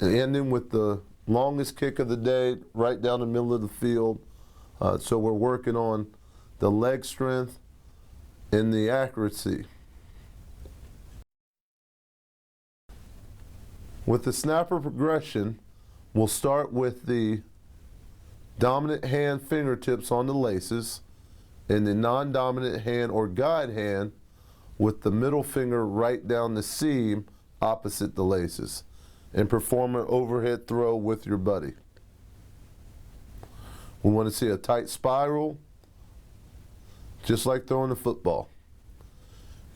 and ending with the longest kick of the day right down the middle of the field. So we're working on the leg strength and the accuracy. With the snapper progression, we'll start with the dominant hand fingertips on the laces and the non-dominant hand or guide hand with the middle finger right down the seam opposite the laces, and perform an overhead throw with your buddy. We want to see a tight spiral, just like throwing a football.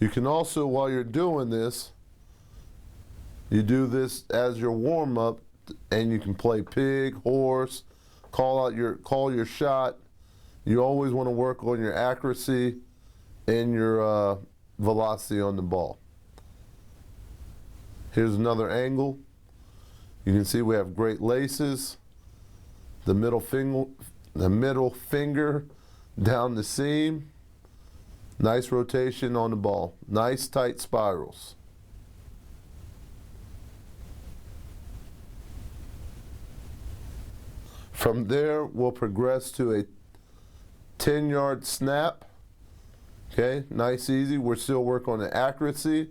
You can also, while you're doing this, you do this as your warm-up, and you can play pig, horse, call your shot. You always want to work on your accuracy and your velocity on the ball. Here's another angle. You can see we have great laces, the middle finger down the seam, nice rotation on the ball, nice tight spirals. From there, we'll progress to a 10-yard snap. Okay, nice, easy. We're still working on the accuracy.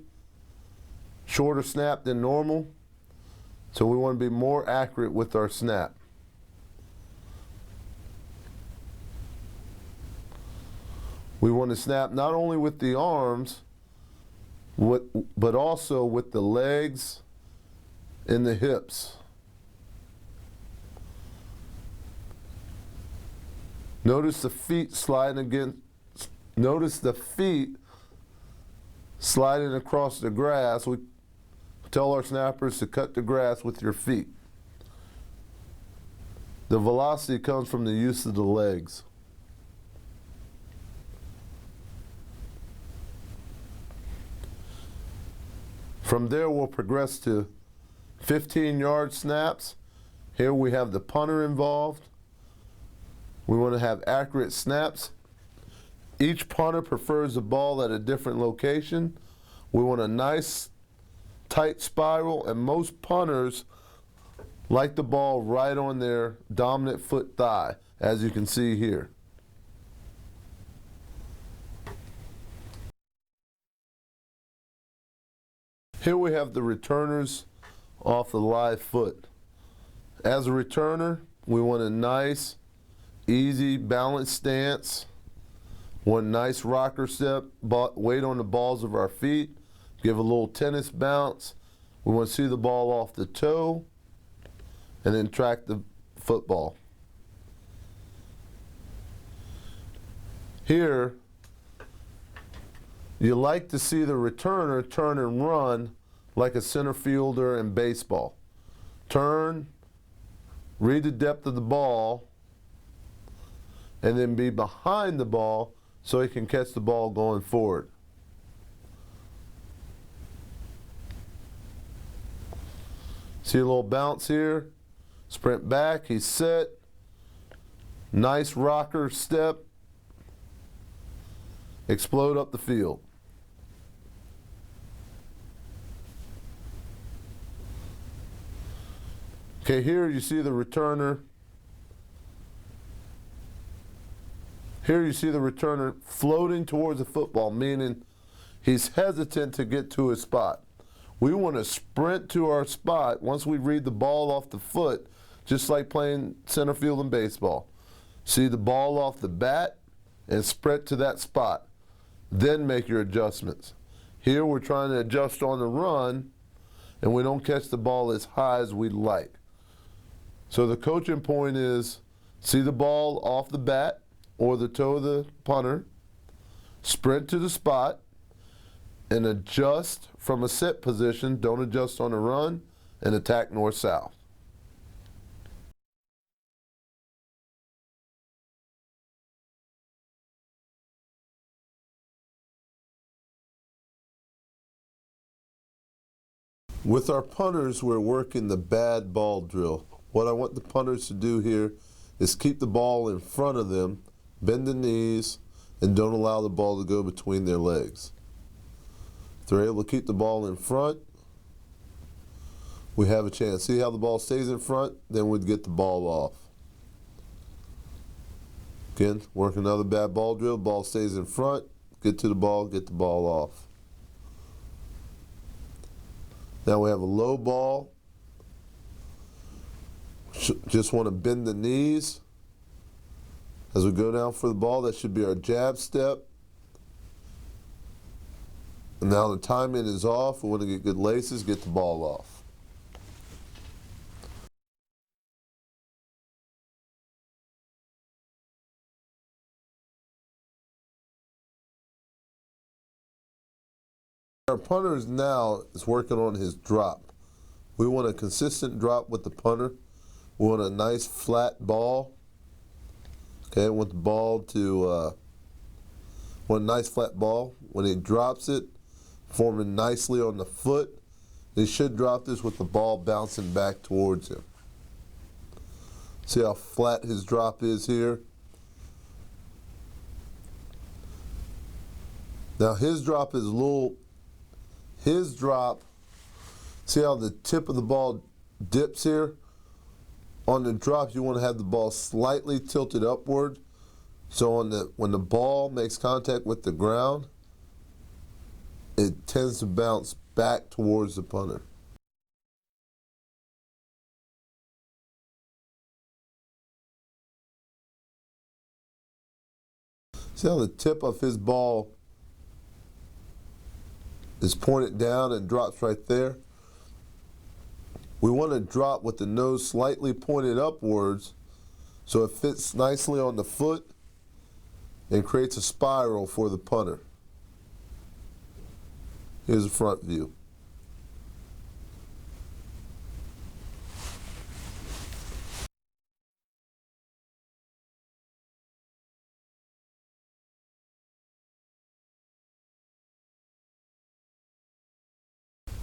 Shorter snap than normal. So we want to be more accurate with our snap. We want to snap not only with the arms, but also with the legs and the hips. Notice the feet sliding against, notice the feet sliding across the grass. We tell our snappers to cut the grass with your feet. The velocity comes from the use of the legs. From there, we'll progress to 15-yard snaps. Here we have the punter involved. We want to have accurate snaps. Each punter prefers the ball at a different location. We want a nice tight spiral, and most punters like the ball right on their dominant foot thigh, as you can see here. Here we have the returners off the live foot. As a returner, we want a nice, easy, balanced stance. One nice rocker step, weight on the balls of our feet. Give a little tennis bounce. We want to see the ball off the toe and then track the football. Here, you like to see the returner turn and run like a center fielder in baseball. Turn, read the depth of the ball, and then be behind the ball so he can catch the ball going forward. See a little bounce here, sprint back, he's set, nice rocker step, explode up the field. Okay, here you see the returner. Here you see the returner floating towards the football, meaning he's hesitant to get to his spot. We want to sprint to our spot once we read the ball off the foot, just like playing center field in baseball. See the ball off the bat and sprint to that spot. Then make your adjustments. Here we're trying to adjust on the run, and we don't catch the ball as high as we'd like. So the coaching point is, see the ball off the bat or the toe of the punter, sprint to the spot, and adjust from a set position. Don't adjust on the run, and attack north-south. With our punters, we're working the bad ball drill. What I want the punters to do here is keep the ball in front of them, bend the knees, and don't allow the ball to go between their legs. If they're able to keep the ball in front, we have a chance. See how the ball stays in front? Then we'd get the ball off. Again, work another bad ball drill. Ball stays in front. Get to the ball, get the ball off. Now we have a low ball. Just want to bend the knees as we go down for the ball. That should be our jab step. And now the timing is off. We want to get good laces, get the ball off. Our punter now is working on his drop. We want a consistent drop with the punter. We want a nice flat ball. Okay, want the ball to, want a nice flat ball. When he drops it, forming nicely on the foot, he should drop this with the ball bouncing back towards him. See how flat his drop is here? Now his drop is a little, see how the tip of the ball dips here? On the drop, you want to have the ball slightly tilted upward. So when the ball makes contact with the ground, it tends to bounce back towards the punter. See how the tip of his ball is pointed down and drops right there? We want to drop with the nose slightly pointed upwards so it fits nicely on the foot and creates a spiral for the punter. Here's a front view.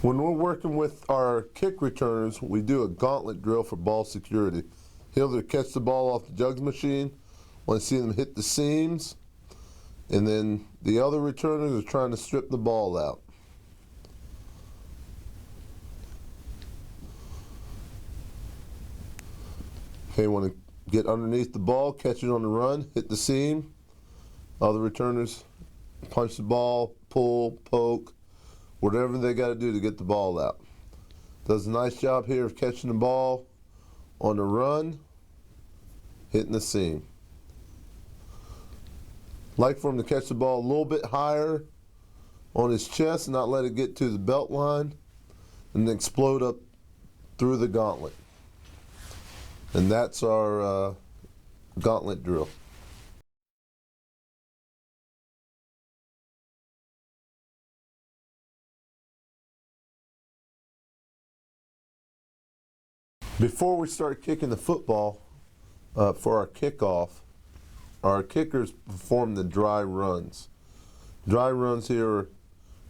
When we're working with our kick returners, we do a gauntlet drill for ball security. He'll either catch the ball off the jugs machine, want to see them hit the seams, and then the other returners are trying to strip the ball out. Okay, want to get underneath the ball, catch it on the run, hit the seam. Other returners punch the ball, pull, poke, whatever they got to do to get the ball out. Does a nice job here of catching the ball on the run, hitting the seam. Like for him to catch the ball a little bit higher on his chest and not let it get to the belt line and then explode up through the gauntlet. And that's our gauntlet drill. Before we start kicking the football, for our kickoff, our kickers perform the dry runs. Dry runs here are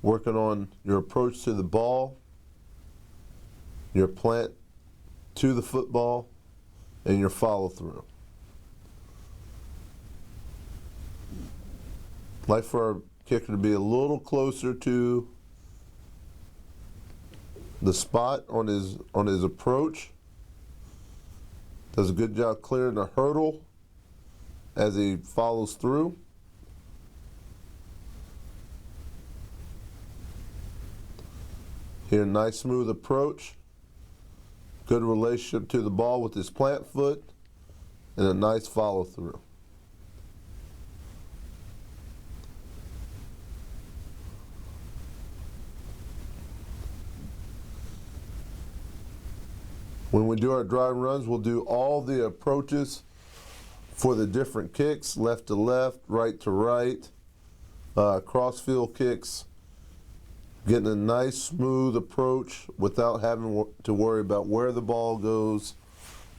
working on your approach to the ball, your plant to the football, and your follow through. Like for our kicker to be a little closer to the spot on his approach. Does a good job clearing the hurdle as he follows through. Here, nice smooth approach. Good relationship to the ball with his plant foot, and a nice follow through. When we do our dry runs, we'll do all the approaches for the different kicks, left to left, right to right, crossfield kicks, getting a nice smooth approach without having to worry about where the ball goes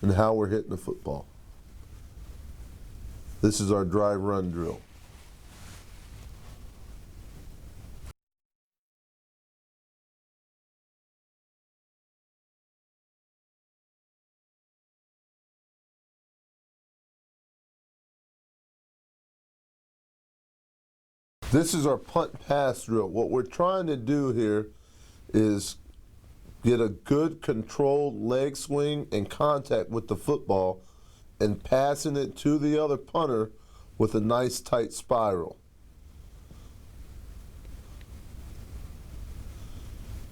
and how we're hitting the football. This is our dry run drill. This is our punt pass drill. What we're trying to do here is get a good controlled leg swing and contact with the football, and passing it to the other punter with a nice tight spiral.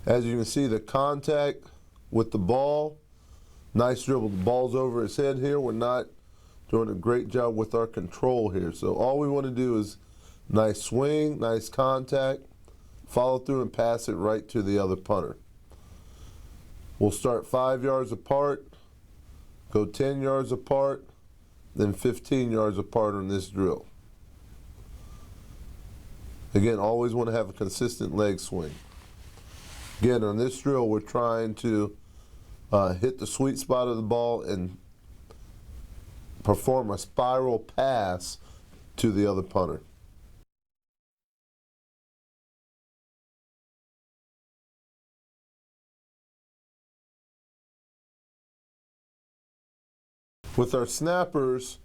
As you can see, the contact with the ball, nice dribble. The ball's over his head here. We're not doing a great job with our control here. So all we want to do is nice swing, nice contact, follow through and pass it right to the other punter. We'll start 5 yards apart, go 10 yards apart, then 15 yards apart on this drill. Again, always want to have a consistent leg swing. Again, on this drill, we're trying to hit the sweet spot of the ball and perform a spiral pass to the other punter. With our snappers,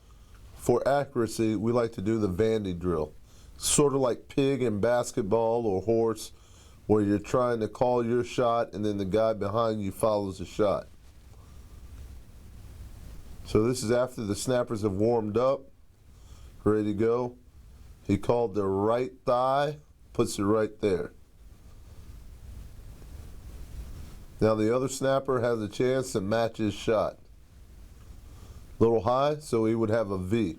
for accuracy, we like to do the Vandy drill. Sort of like pig in basketball or horse, where you're trying to call your shot and then the guy behind you follows the shot. So this is after the snappers have warmed up, ready to go. He called the right thigh, puts it right there. Now the other snapper has a chance to match his shot. A little high, so he would have a V.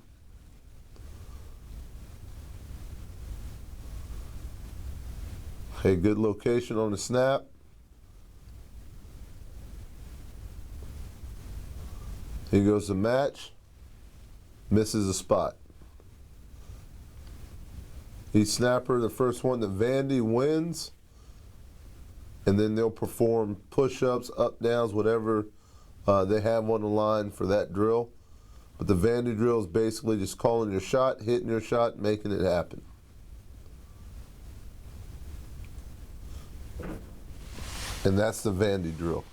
Okay, good location on the snap. He goes to match, misses a spot. Each snapper, the first one, the Vandy wins, and then they'll perform push-ups, up-downs, whatever they have on the line for that drill. But the Vandy drill is basically just calling your shot, hitting your shot, making it happen. And that's the Vandy drill.